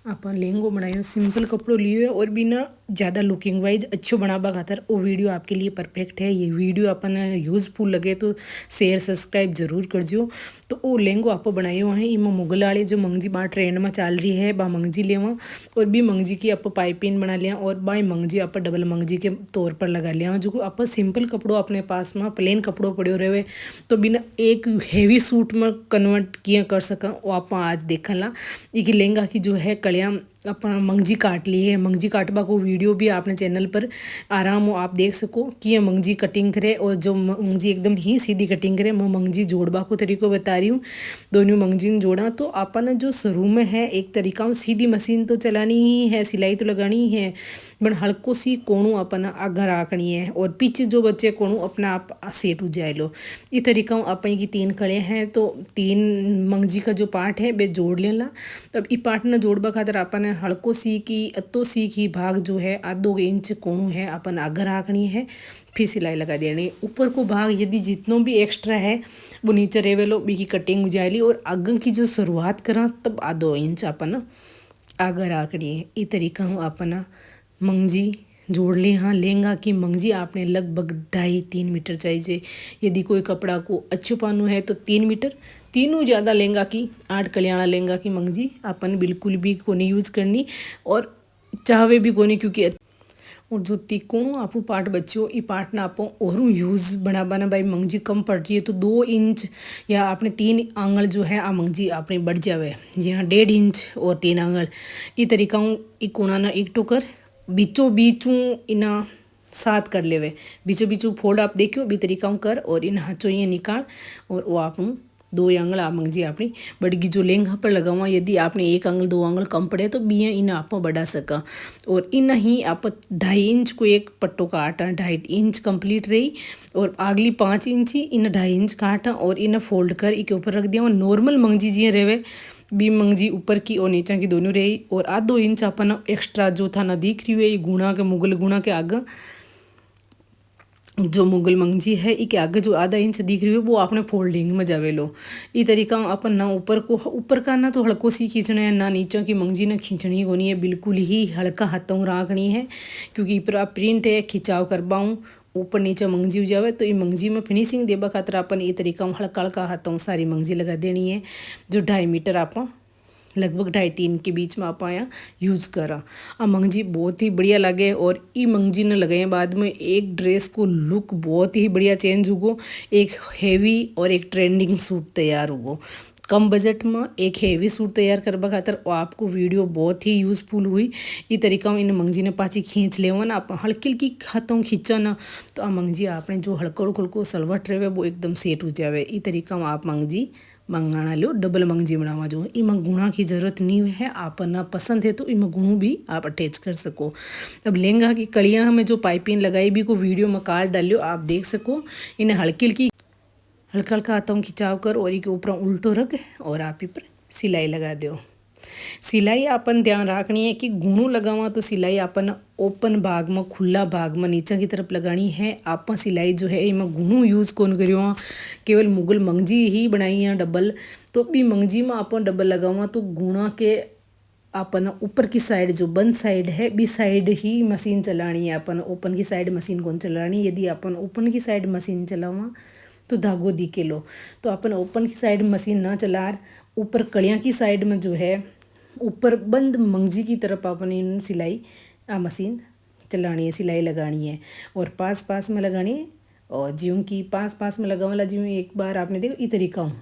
आप लहंगो बनायो सिंपल कपड़ो लियो है और बिना ज़्यादा लुकिंग वाइज अच्छो बनाबा खातर वो वीडियो आपके लिए परफेक्ट है। ये वीडियो अपन यूजफुल लगे तो शेयर सब्सक्राइब जरूर करजो। तो वो लहंगो आप बनायो है इमा मुगल वाली जो मंगजी बा ट्रेंड में चल रही है बा मंगजी लेवा और बी मंगजी की आप पाइपिंग बना लिया और बाई मंगजी आप डबल मंगजी के तौर पर लगा लिया जो आप सिंपल कपड़ों अपने पास में प्लेन कपड़ों पड़ो रहे तो बिना एक हेवी सूट में कन्वर्ट किया कर सका वो आप आज देखा ला। ये लहंगा की जो है कलियाँ आप मंगजी काट ली है। मंगजी काटबा को वीडियो भी आपने चैनल पर आराम हो आप देख सको कि ये मंगजी कटिंग करे और जो मंगजी एकदम ही सीधी कटिंग करे। मैं मंगजी जोड़बा को तरीको बता रही हूँ। दोनों मंगजी जोड़ा तो अपन जो शुरू में है एक तरीका सीधी मशीन तो चलानी ही है, सिलाई तो लगानी ही है, बट हल्को सी कोणू अपन आगे राखनी है और पीछे जो बच्चे कोणू अपना आप सेट हो जाए लो। ये तरीका अपन की 3 कड़े हैं तो 3 मंगजी का जो पार्ट है वे जोड़ लेना। तब ये पार्ट न जोड़बा खातर अपन हल्को सी की अतो सी की भाग जो है आधो इंच कोणू है अपन आगे राखनी है, फिर सिलाई लगा देनी। ऊपर को भाग यदि जितनो भी एक्स्ट्रा है वो नीचे रेवेलो बी की कटिंग हो जाएगी और आगे की जो शुरुआत करा तब आधो इंच अपन आगे राखनी है। ये तरीका हूँ अपन मंगजी जोड़ ली। हाँ लहंगा की मंगजी आपने लगभग 2.5-3 मीटर चाहिए। यदि कोई कपड़ा को अच्छो पानू है तो 3 मीटर, तीनों ज़्यादा लहंगा की 8 कल्याणा लहंगा की मंगजी अपन बिल्कुल भी कोनी यूज़ करनी और चाहवे भी कोनी क्योंकि और जो तिकोणु आपू पार्ट बच्चो ये पार्ट ना आपो और यूज़ बना भाई मंगजी कम पड़ रही है तो 2 इंच या आपने 3 आंगल जो है आ मंगजी आपने बढ़ जावे। जी हाँ 1.5 इंच और 3 आंगल ये तरीका हूँ एक कोना ना एक टोकर बीचों बीचों इना साथ कर लेवे। बीचों बीचों फोल्ड आप देखियो बी तरीका हूँ कर और इन हाथों ये निकाल और वो आप 2 आंगल आ मंगजी अपनी बड़गी जो लहंगा पर लगावा। यदि आपने 1 आंगल 2 आंगल कम पड़े तो बिया इन आप बढ़ा सका और इन ही आप 2.5 इंच को एक पट्टो काटा 2.5 इंच कंप्लीट रही और अगली 5 इंच ही इन 2.5 इंच काटा और इन फोल्ड कर इसके ऊपर रख दिया। नॉर्मल मंगजी जी रहे बी मंगजी ऊपर की और नीचा की दोनों रही और आधो इंच अपन एक्स्ट्रा जो था ना दिख रही है ये गुणा के मुगल गुणा के आगे जो मुगल मंगजी है इसके आगे जो आधा इंच दिख रही है वो आपने फोल्डिंग में जावे लो। ये तरीका अपन ना ऊपर का ना तो हल्को सी खींचना है ना नीचे की मंगजी ना खींचनी होनी है, बिल्कुल ही हल्का हाथों राखनी है क्योंकि पूरा प्रिंट है खिंचाव करवाऊँ ऊपर नीचे मंगजी हो जावे तो ये मंगजी में फिनिशिंग देबा खातर अपन ये तरीका हल्का हल्का हाथों सारी मंगजी लगा देनी है। जो 2.5 मीटर आप लगभग 2.5-3 के बीच में आप आया यूज़ करा। आ मंगजी बहुत ही बढ़िया लगे और ई मंगजी ने लगाए बाद में एक ड्रेस को लुक बहुत ही बढ़िया चेंज हुगो। एक हेवी और एक ट्रेंडिंग सूट तैयार हुगो। कम बजट में एक हेवी सूट तैयार करवा खातर आपको वीडियो बहुत ही यूज़फुल हुई। ये तरीका इन मंगजी ने पाची खींच लेवा ना आप हल्की हल्की हाथों खींचा ना तो आ मंगजी आपने जो हल्को हल्को सलवट रहे वो एकदम सेट हो जाए। ये तरीका आप मंगजी मंगाना लो डबल मंगजी बनावा जो इमें गुणा की ज़रूरत नहीं है। आप ना पसंद है तो इमें गुणू भी आप अटैच कर सको। अब लहंगा की कड़ियाँ हमें जो पाइपिंग लगाई भी को वीडियो में काट डालियो आप देख सको। इन्हें हल्की हल्का हल्का हाथों खिंचाव कर और के ऊपर उल्टो रख और आप पर सिलाई लगा दो। सिलाई अपन ध्यान रखनी है कि गुणू लगावा तो सिलाई अपन ओपन भाग में खुला भाग में नीचे की तरफ लगानी है। आप सिलाई जो है इमें गुणू यूज़ कौन करियो, केवल मुगल मंगजी ही बनाई है डबल तो भी मंगजी में आप डबल लगावा तो गुणा के अपन ऊपर की साइड जो बंद साइड है बी साइड ही मशीन चलानी है। अपन ओपन की साइड मशीन कौन चलानी। यदि अपन ओपन की साइड मशीन चलावा तो धागो दिखे लो तो अपन ओपन की साइड मशीन ना चला ऊपर कड़ियाँ की साइड में जो है ऊपर बंद मंगजी की तरफ अपने सिलाई मशीन चलानी है, सिलाई लगानी है और पास पास में लगानी है। और ज्यों की पास पास में लगा वाला ज्यों एक बार आपने देखो ये तरीका हूँ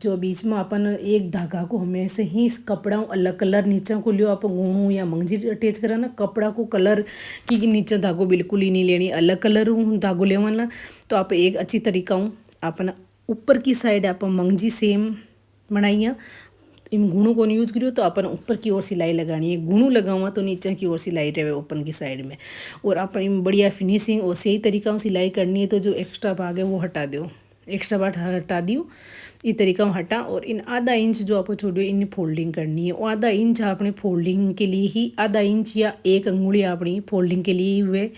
जो बीच में अपन एक धागा को हमेशा ही इस कपड़ा अलग कलर नीचे को लियो आप गुणू या मंगजी अटैच करा ना कपड़ा को कलर की नीचे धागो बिल्कुल ही नहीं लेनी, अलग कलर धागो लेवाना तो आप एक अच्छी तरीका हूँ अपना ऊपर की साइड आप मंगजी सेम बनाइया। इन गुणों को यूज़ करियो तो अपन ऊपर की ओर सिलाई लगानी है, गुणू लगावा तो नीचे की ओर सिलाई रहे ओपन की साइड में और अपन बढ़िया फिनिशिंग और सही तरीका से सिलाई करनी है। तो जो एक्स्ट्रा भाग है वो हटा दो, एक्स्ट्रा पार्ट हटा दियो। ये तरीका हटा और इन आधा इंच जो आपको छोड़ियो इन फोल्डिंग करनी है। वो आधा इंच आपने फोल्डिंग के लिए ही आधा इंच या 1 अंगुली अपनी फोल्डिंग के लिए ही हुए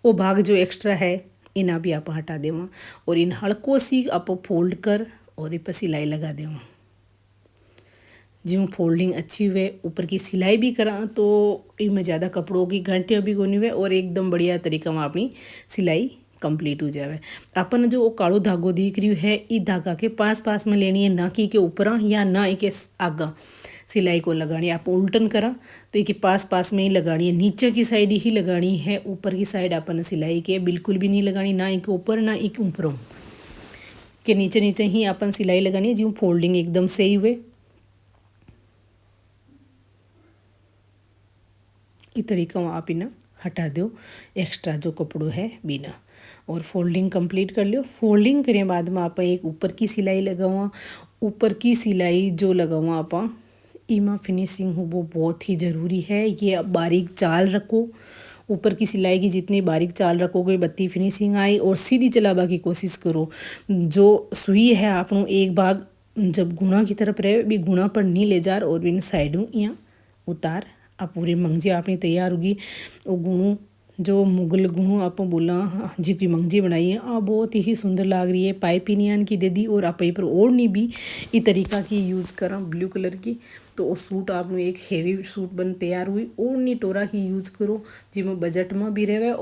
वो भाग जो एक्स्ट्रा है इना भी आप हटा देवा और इन हल्को सी आप फोल्ड कर और इस पर सिलाई लगा देवा। जो फोल्डिंग अच्छी हुए, ऊपर की सिलाई भी करा तो इनमें ज़्यादा कपड़ों की घंटियाँ भी कोनी हुए और एकदम बढ़िया तरीका में अपनी सिलाई कंप्लीट हो जावे। अपन जो कालो धागो दिख रही है, इस धागा के पास में लेनी है, ना कि के ऊपर या ना के आगा सिलाई को लगानी। आप उल्टन करा तो ये पास में ही लगानी है, नीचे की साइड ही लगानी है, ऊपर की साइड अपन सिलाई के बिल्कुल भी नहीं लगानी, ना एक ऊपर ना एक ऊपरों के नीचे ही अपन सिलाई लगानी है, जो फोल्डिंग एकदम सही हुए। इस तरीका में आप इन्हें हटा दो एक्स्ट्रा जो कपड़ों है बिना, और फोल्डिंग कंप्लीट कर लियो। फोल्डिंग करने बाद में आप एक ऊपर की सिलाई लगावा। ऊपर की सिलाई जो लगावा आप इमा फिनिशिंग हो वो बहुत ही ज़रूरी है। ये अब बारीक चाल रखो, ऊपर की सिलाई की जितनी बारीक चाल रखोगे बत्ती फिनिशिंग आई, और सीधी चलावा की कोशिश करो। जो सुई है आपनो एक भाग जब गुणा की तरफ रहे भी गुणा पर नहीं ले जा, और इन साइडों यहाँ उतार आ पूरी मंगजी अपनी तैयार होगी। वो गुणों जो मुगल गुणों आप बोला जी की मंगजी बनाई है, आ बहुत ही सुंदर लग रही है। पाइपिनियन की दे दी, और आप पर ओढ़नी भी इस तरीका की यूज़ करा ब्लू कलर की, तो वो सूट आपको एक हेवी सूट बन तैयार हुई। ओढ़नी टोरा की यूज़ करो जिसमें बजट में भी रहे और